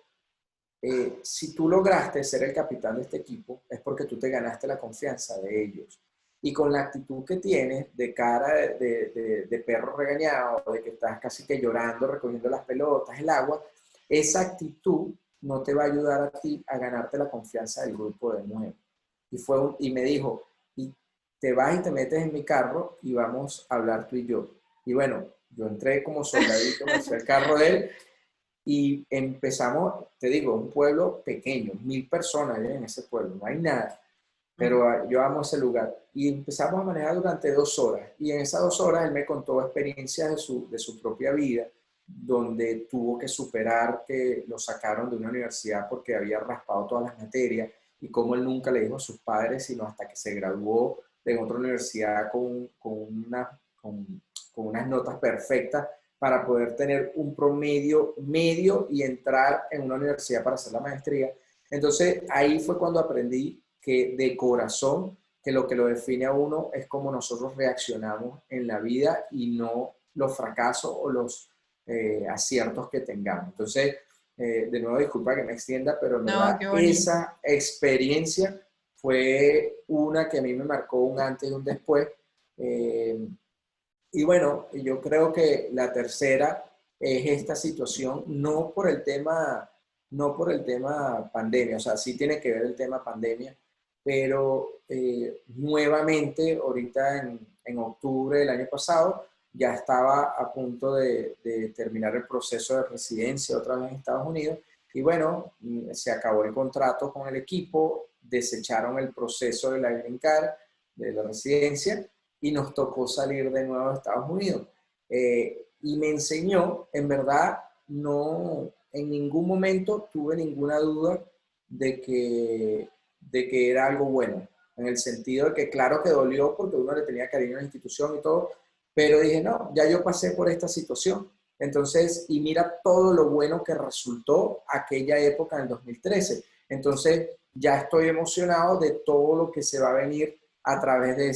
si tú lograste ser el capitán de este equipo, es porque tú te ganaste la confianza de ellos. Y con la actitud que tienes de cara de perro regañado, de que estás casi que llorando, recogiendo las pelotas, el agua, esa actitud no te va a ayudar a ti a ganarte la confianza del grupo de nuevo. Y me dijo, y te vas y te metes en mi carro y vamos a hablar tú y yo. Y bueno, yo entré como soldadito, me fui al carro de él y empezamos, te digo, un pueblo pequeño, 1000 personas en ese pueblo, no hay nada, pero yo amo ese lugar. Y empezamos a manejar durante 2 horas. Y en esas 2 horas él me contó experiencias de su propia vida, donde tuvo que superar que lo sacaron de una universidad porque había raspado todas las materias, y cómo él nunca le dijo a sus padres, sino hasta que se graduó de otra universidad con unas notas perfectas para poder tener un promedio medio y entrar en una universidad para hacer la maestría. Entonces ahí fue cuando aprendí que de corazón, que lo define a uno es cómo nosotros reaccionamos en la vida y no los fracasos o los aciertos que tengamos. Entonces, de nuevo, disculpa que me extienda, pero en No, verdad qué bonito. esa experiencia fue una que a mí me marcó un antes y un después. Eh, y bueno, yo creo que la tercera es esta situación, no por el tema pandemia, o sea, sí tiene que ver el tema pandemia, pero nuevamente, ahorita en octubre del año pasado, ya estaba a punto de terminar el proceso de residencia otra vez en Estados Unidos, y bueno, se acabó el contrato con el equipo, desecharon el proceso de la Green Card, de la residencia, y nos tocó salir de nuevo a Estados Unidos. Y me enseñó, en verdad, no, en ningún momento tuve ninguna duda de que era algo bueno, en el sentido de que claro que dolió porque uno le tenía cariño a la institución y todo, pero dije, no, ya yo pasé por esta situación. Entonces, y mira todo lo bueno que resultó aquella época en 2013. Entonces, ya estoy emocionado de todo lo que se va a venir a través de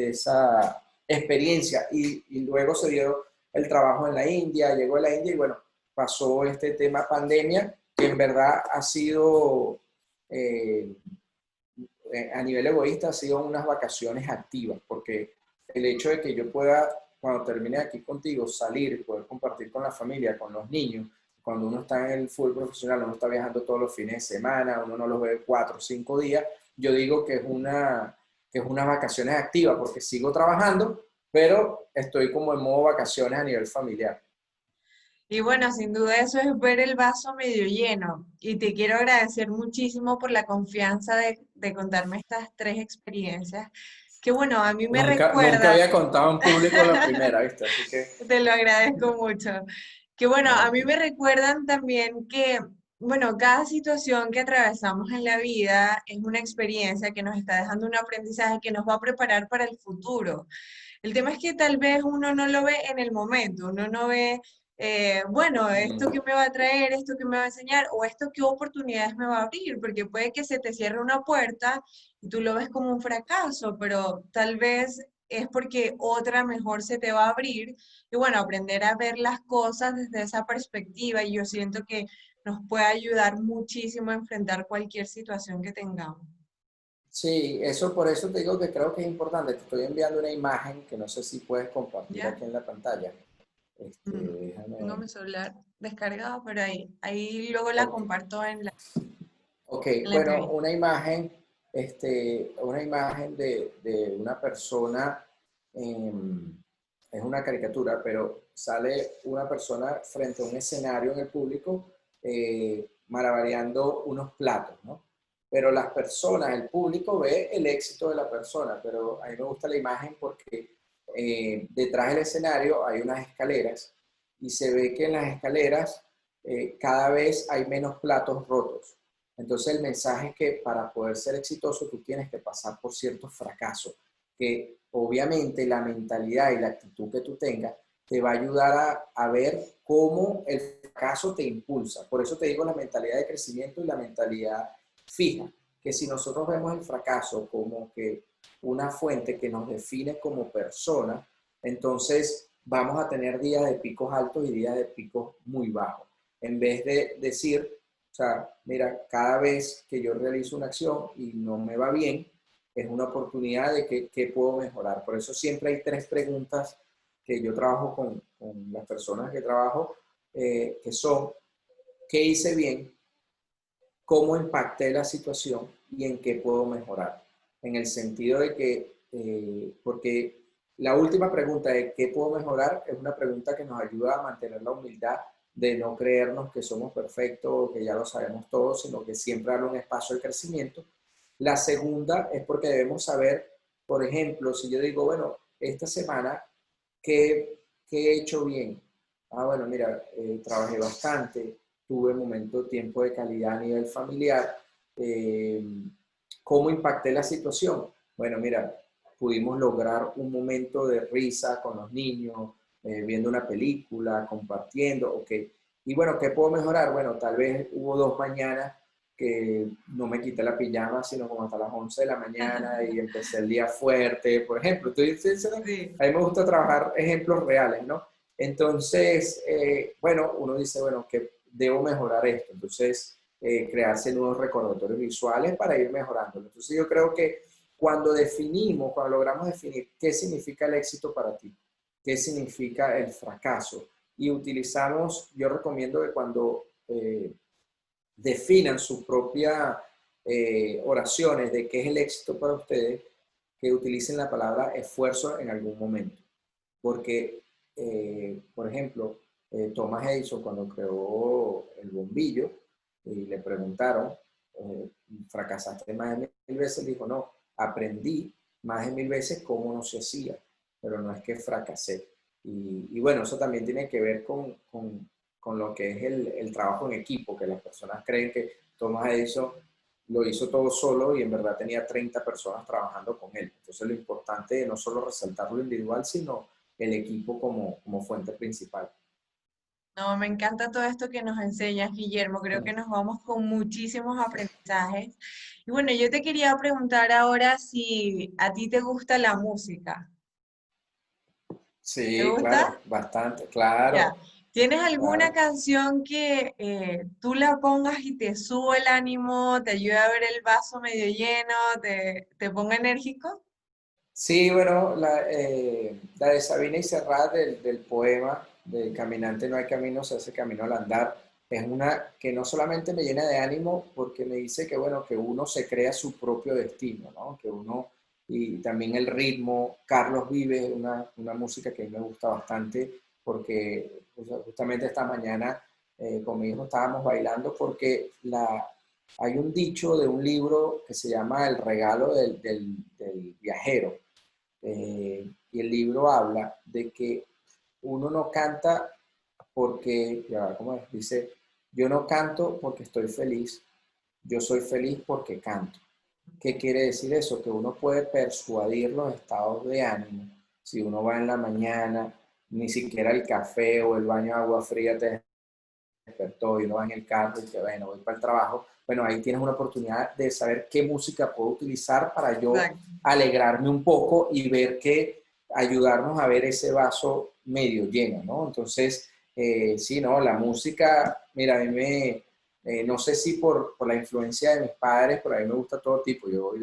esa experiencia. Y luego se dio el trabajo en la India, llegó a la India y bueno, pasó este tema pandemia, que en verdad ha sido, eh, a nivel egoísta, ha sido unas vacaciones activas, porque el hecho de que yo pueda, cuando termine aquí contigo, salir y poder compartir con la familia, con los niños, cuando uno está en el full profesional, uno está viajando todos los fines de semana, uno no los ve 4 o 5 días, yo digo que es unas vacaciones activas, porque sigo trabajando, pero estoy como en modo vacaciones a nivel familiar. Y bueno, sin duda eso es ver el vaso medio lleno. Y te quiero agradecer muchísimo por la confianza de contarme estas tres experiencias, que bueno, a mí me Nunca recuerdan, había contado en público la primera, ¿viste? Así que, te lo agradezco mucho, que bueno, a mí ok. me recuerdan también que, bueno, cada situación que atravesamos en la vida es una experiencia que nos está dejando un aprendizaje que nos va a preparar para el futuro. El tema es que tal vez uno no lo ve en el momento, uno no ve, bueno, esto que Mm. me va a traer, esto que me va a enseñar, o esto qué oportunidades me va a abrir, porque puede que se te cierre una puerta y tú lo ves como un fracaso, pero tal vez es porque otra mejor se te va a abrir. Y bueno, aprender a ver las cosas desde esa perspectiva, y yo siento que nos puede ayudar muchísimo a enfrentar cualquier situación que tengamos. Sí, eso por eso te digo que creo que es importante. Te estoy enviando una imagen que no sé si puedes compartir ¿Ya? aquí en la pantalla. Mm, Tengo Déjame. mi celular descargado, pero ahí luego la Ok, comparto ok, en la bueno, entrevista. una imagen de una persona, es una caricatura, pero sale una persona frente a un escenario en el público maravillando unos platos, ¿no? Pero las personas, el público ve el éxito de la persona, pero a mí me gusta la imagen porque detrás del escenario hay unas escaleras y se ve que en las escaleras cada vez hay menos platos rotos. Entonces el mensaje es que para poder ser exitoso tú tienes que pasar por ciertos fracasos, que obviamente la mentalidad y la actitud que tú tengas te va a ayudar a ver cómo el fracaso te impulsa. Por eso te digo la mentalidad de crecimiento y la mentalidad fija, que si nosotros vemos el fracaso como que una fuente que nos define como persona, entonces vamos a tener días de picos altos y días de picos muy bajos. En vez de decir, o sea, mira, cada vez que yo realizo una acción y no me va bien, es una oportunidad de que puedo mejorar. Por eso siempre hay tres preguntas que yo trabajo con las personas que trabajo, que son, ¿qué hice bien? ¿Cómo impacté la situación? ¿Y en qué puedo mejorar? En el sentido de que, porque la última pregunta de qué puedo mejorar es una pregunta que nos ayuda a mantener la humildad de no creernos que somos perfectos o que ya lo sabemos todo, sino que siempre darle un espacio al crecimiento. La segunda es porque debemos saber, por ejemplo, si yo digo, bueno, esta semana, ¿qué he hecho bien? Ah, bueno, mira, trabajé bastante, tuve momentos, tiempo de calidad a nivel familiar. Eh, ¿Cómo impacté la situación? Bueno, mira, pudimos lograr un momento de risa con los niños, viendo una película, compartiendo, ok. Y bueno, ¿qué puedo mejorar? Bueno, tal vez hubo 2 mañanas que no me quité la pijama, sino como hasta las 11 de la mañana y empecé el día fuerte, por ejemplo. Sí. A mí me gusta trabajar ejemplos reales, ¿no? Entonces, bueno, uno dice, bueno, que debo mejorar esto. Entonces, crearse nuevos recordatorios visuales para ir mejorando. Entonces, yo creo que cuando logramos definir qué significa el éxito para ti, qué significa el fracaso, y utilizamos, yo recomiendo que cuando definan sus propias oraciones de qué es el éxito para ustedes, que utilicen la palabra esfuerzo en algún momento. Porque, por ejemplo, Thomas Edison cuando creó el bombillo y le preguntaron, ¿fracasaste más de 1000 veces? Dijo, no, aprendí más de 1000 veces cómo no se hacía, pero no es que fracasé. Y bueno, eso también tiene que ver con lo que es el trabajo en equipo, que las personas creen que Thomas Edison lo hizo todo solo y en verdad tenía 30 personas trabajando con él. Entonces lo importante es no solo resaltar lo individual, sino el equipo como fuente principal. No, me encanta todo esto que nos enseñas, Guillermo. Creo que nos vamos con muchísimos aprendizajes. Y bueno, yo te quería preguntar ahora si a ti te gusta la música. ¿Te Sí, gusta? claro, bastante, Ya. claro, ¿Tienes alguna claro. canción que tú la pongas y te sube el ánimo, te ayude a ver el vaso medio lleno, te ponga enérgico? Sí, bueno, la de Sabina y Serrat del poema de Caminante no hay camino, se hace camino al andar, es una que no solamente me llena de ánimo porque me dice que, bueno, que uno se crea su propio destino, ¿no? Que uno, y también el ritmo, Carlos Vives, una música que a mí me gusta bastante porque justamente esta mañana con mi hijo estábamos bailando porque hay un dicho de un libro que se llama El regalo del viajero, y el libro habla de que uno no canta porque, ya, ¿cómo es? Dice, yo no canto porque estoy feliz, yo soy feliz porque canto. ¿Qué quiere decir eso? Que uno puede persuadir los estados de ánimo. Si uno va en la mañana, ni siquiera el café o el baño de agua fría te despertó y uno va en el carro y dice, bueno, voy para el trabajo. Bueno, ahí tienes una oportunidad de saber qué música puedo utilizar para yo Exacto. alegrarme un poco y ver que ayudarnos a ver ese vaso medio lleno, ¿no? Entonces, sí, ¿no? La música, mira, a mí no sé si por la influencia de mis padres, pero a mí me gusta todo tipo. Yo voy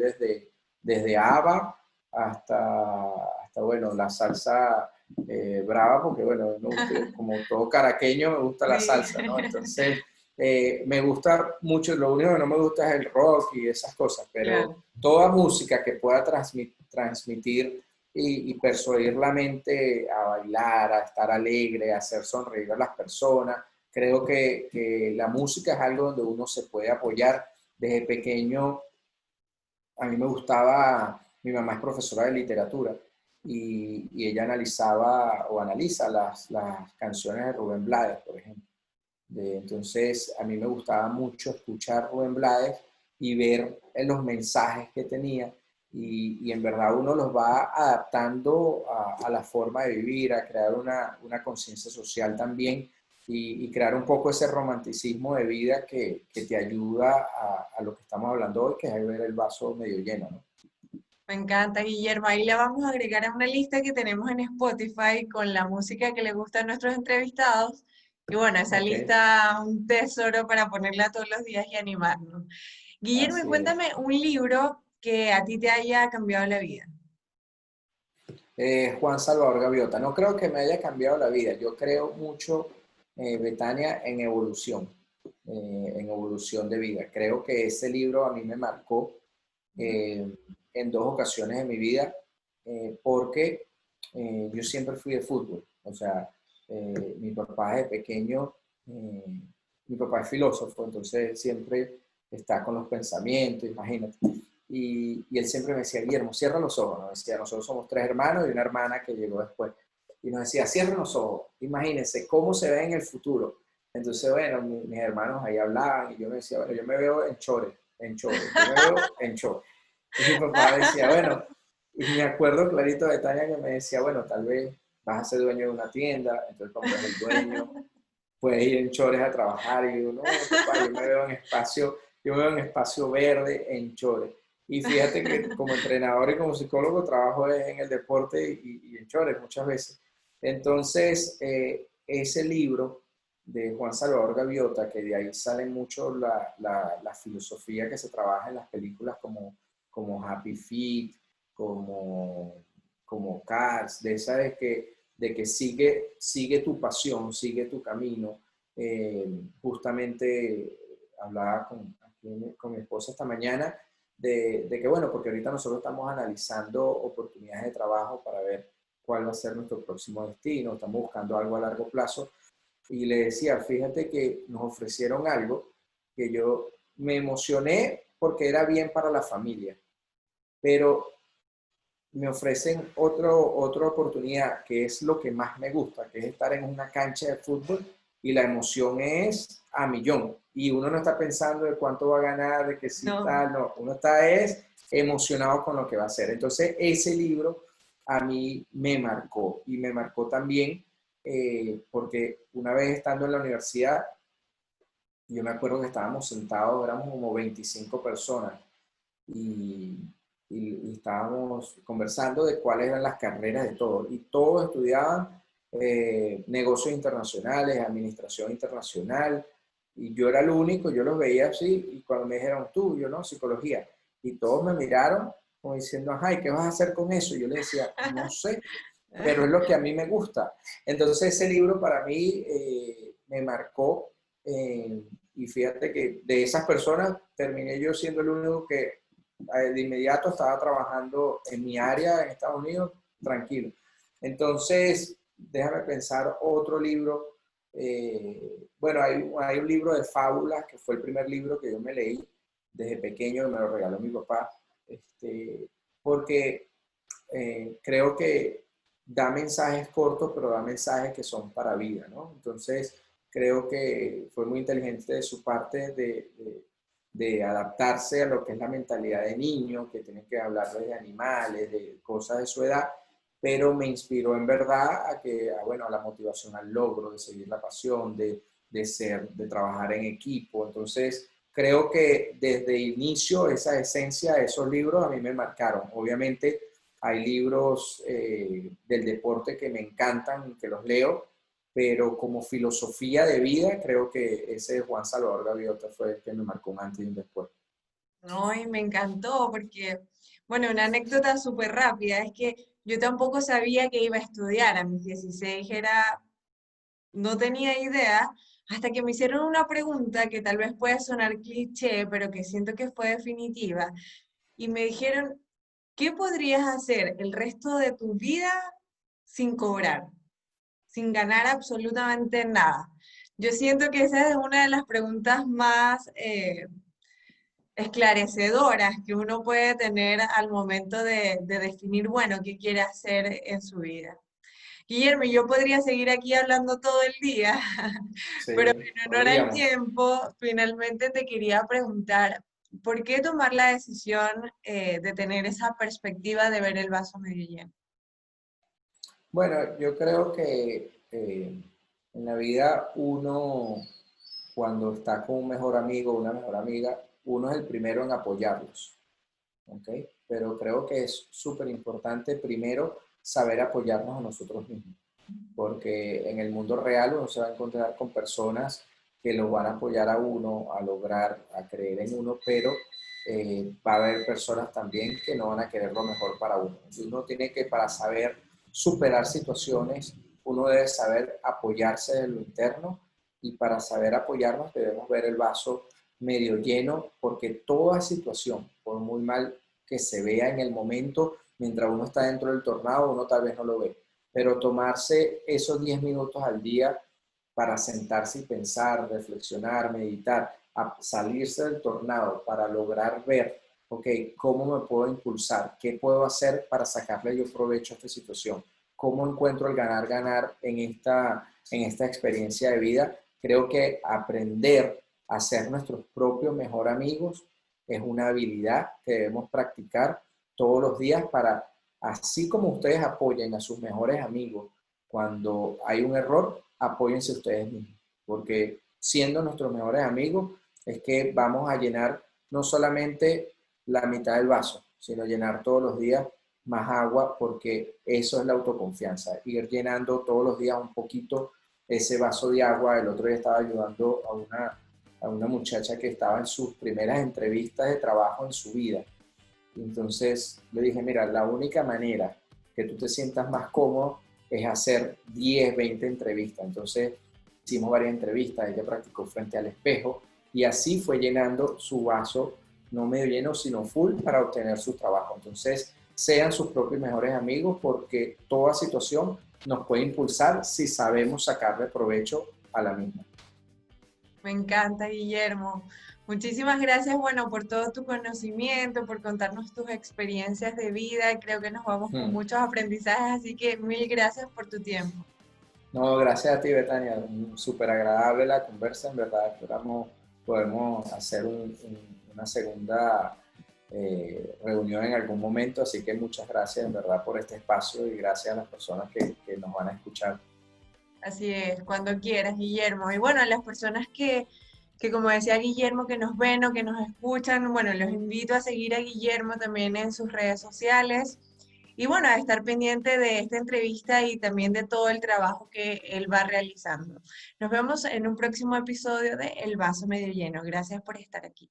desde ABBA hasta, bueno, la salsa brava, porque bueno, me gusta, como todo caraqueño, me gusta la Sí. salsa, ¿no? Entonces, me gusta mucho, lo único que no me gusta es el rock y esas cosas, pero Claro. toda música que pueda transmitir y persuadir la mente a bailar, a estar alegre, a hacer sonreír a las personas, Creo que la música es algo donde uno se puede apoyar. Desde pequeño a mí me gustaba, mi mamá es profesora de literatura y ella analizaba o analiza las canciones de Rubén Blades, por ejemplo. Entonces, a mí me gustaba mucho escuchar Rubén Blades y ver los mensajes que tenía y en verdad uno los va adaptando a la forma de vivir, a crear una conciencia social también y crear un poco ese romanticismo de vida que te ayuda a lo que estamos hablando hoy, que es ver el vaso medio lleno, ¿no? Me encanta, Guillermo. Ahí la vamos a agregar a una lista que tenemos en Spotify con la música que le gusta a nuestros entrevistados. Y bueno, esa Ok, lista, un tesoro para ponerla todos los días y animarnos. Guillermo, y así es. cuéntame un libro que a ti te haya cambiado la vida. Juan Salvador Gaviota. No creo que me haya cambiado la vida. Yo creo mucho, Betania, en evolución de vida. Creo que ese libro a mí me marcó Ujú. en dos ocasiones de mi vida porque yo siempre fui de fútbol. O sea, mi papá de pequeño, eh, mi papá es filósofo, entonces siempre está con los pensamientos, imagínate. Y él siempre me decía, Guillermo, cierra los ojos. Nos decía, nosotros somos tres hermanos y una hermana que llegó después. Y nos decía, cierra los ojos, imagínense cómo se ve en el futuro. Entonces, bueno, mis hermanos ahí hablaban y yo me decía, bueno, yo me veo en chores, yo me veo en chores. Y mi papá decía, bueno, y me acuerdo clarito de Tania que me decía, bueno, tal vez vas a ser dueño de una tienda, entonces como eres el dueño, puedes ir en chores a trabajar. Y digo, no, papá, yo me veo en espacio verde en chores. Y fíjate que como entrenador y como psicólogo trabajo en el deporte y en chores muchas veces. Entonces, ese libro de Juan Salvador Gaviota, que de ahí sale mucho la filosofía que se trabaja en las películas como Happy Feet, como, como Cars, de esa de que sigue tu pasión, sigue tu camino. Justamente hablaba con mi esposa esta mañana de que, bueno, porque ahorita nosotros estamos analizando oportunidades de trabajo para ver cuál va a ser nuestro próximo destino, estamos buscando algo a largo plazo y le decía, fíjate que nos ofrecieron algo que yo me emocioné porque era bien para la familia, pero me ofrecen otra oportunidad que es lo que más me gusta, que es estar en una cancha de fútbol y la emoción es a millón. Y uno no está pensando de cuánto va a ganar, de que si No. tal, no, uno está es emocionado con lo que va a hacer. Entonces ese libro a mí me marcó y me marcó también porque una vez estando en la universidad, yo me acuerdo que estábamos sentados, éramos como 25 personas y, y estábamos conversando de cuáles eran las carreras de todos. Y todos estudiaban negocios internacionales, administración internacional, y yo era el único, yo los veía así, y cuando me dijeron tú, yo no, psicología, y todos me miraron como diciendo, ajá, ¿y qué vas a hacer con eso? Y yo les decía, no sé, pero es lo que a mí me gusta. Entonces ese libro para mí me marcó y fíjate que de esas personas terminé yo siendo el único que de inmediato estaba trabajando en mi área en Estados Unidos, tranquilo. Entonces, déjame pensar otro libro. Bueno, hay un libro de fábulas que fue el primer libro que yo me leí desde pequeño, me lo regaló mi papá, porque creo que da mensajes cortos, pero da mensajes que son para vida, ¿no? Entonces, creo que fue muy inteligente de su parte de adaptarse a lo que es la mentalidad de niño, que tiene que hablar de animales, de cosas de su edad, pero me inspiró en verdad bueno, a la motivación al logro, de seguir la pasión, de trabajar en equipo. Entonces, creo que desde inicio esa esencia de esos libros a mí me marcaron. Obviamente, hay libros del deporte que me encantan y que los leo, pero como filosofía de vida, creo que ese de Juan Salvador Gaviota fue el que me marcó un antes y un después. No, y me encantó porque, bueno, una anécdota súper rápida es que yo tampoco sabía que iba a estudiar. A mis 16 era, no tenía idea, hasta que me hicieron una pregunta que tal vez puede sonar cliché, pero que siento que fue definitiva. Y me dijeron, ¿qué podrías hacer el resto de tu vida sin cobrar, sin ganar absolutamente nada? Yo siento que esa es una de las preguntas más esclarecedoras que uno puede tener al momento de definir, bueno, qué quiere hacer en su vida. Guillermo, yo podría seguir aquí hablando todo el día, pero Sí, en honor al podríamos. tiempo, finalmente te quería preguntar, ¿por qué tomar la decisión de tener esa perspectiva de ver el vaso medio lleno? Bueno, yo creo que en la vida uno, cuando está con un mejor amigo o una mejor amiga, uno es el primero en apoyarlos, ¿ok? Pero creo que es súper importante primero saber apoyarnos a nosotros mismos, porque en el mundo real uno se va a encontrar con personas que lo van a apoyar a uno, a lograr, a creer en uno, pero va a haber personas también que no van a querer lo mejor para uno. Entonces uno tiene que, para saber superar situaciones, uno debe saber apoyarse de lo interno y para saber apoyarnos debemos ver el vaso medio lleno, porque toda situación, por muy mal que se vea en el momento, mientras uno está dentro del tornado, uno tal vez no lo ve, pero tomarse esos 10 minutos al día para sentarse y pensar, reflexionar, meditar, a salirse del tornado para lograr ver, ok, cómo me puedo impulsar, qué puedo hacer para sacarle yo provecho a esta situación, cómo encuentro el ganar-ganar en esta experiencia de vida. Creo que aprender a ser nuestros propios mejor amigos es una habilidad que debemos practicar todos los días para, así como ustedes apoyen a sus mejores amigos cuando hay un error, apóyense ustedes mismos, porque siendo nuestros mejores amigos es que vamos a llenar no solamente la mitad del vaso, sino llenar todos los días más agua, porque eso es la autoconfianza, ir llenando todos los días un poquito ese vaso de agua. El otro día estaba ayudando a una muchacha que estaba en sus primeras entrevistas de trabajo en su vida. Entonces le dije, mira, la única manera que tú te sientas más cómodo es hacer 10, 20 entrevistas. Entonces hicimos varias entrevistas, ella practicó frente al espejo y así fue llenando su vaso, no medio lleno, sino full para obtener su trabajo. Entonces, sean sus propios mejores amigos porque toda situación nos puede impulsar si sabemos sacarle provecho a la misma. Me encanta, Guillermo. Muchísimas gracias, bueno, por todo tu conocimiento, por contarnos tus experiencias de vida. Creo que nos vamos con Hmm. muchos aprendizajes, así que mil gracias por tu tiempo. No, gracias a ti, Betania. Súper agradable la conversa, en verdad. Esperamos podemos hacer una segunda reunión en algún momento. Así que muchas gracias, en verdad, por este espacio y gracias a las personas que nos van a escuchar. Así es, cuando quieras, Guillermo. Y bueno, a las personas que como decía Guillermo, que nos ven o que nos escuchan, bueno, los invito a seguir a Guillermo también en sus redes sociales. Y bueno, a estar pendiente de esta entrevista y también de todo el trabajo que él va realizando. Nos vemos en un próximo episodio de El Vaso Medio Lleno. Gracias por estar aquí.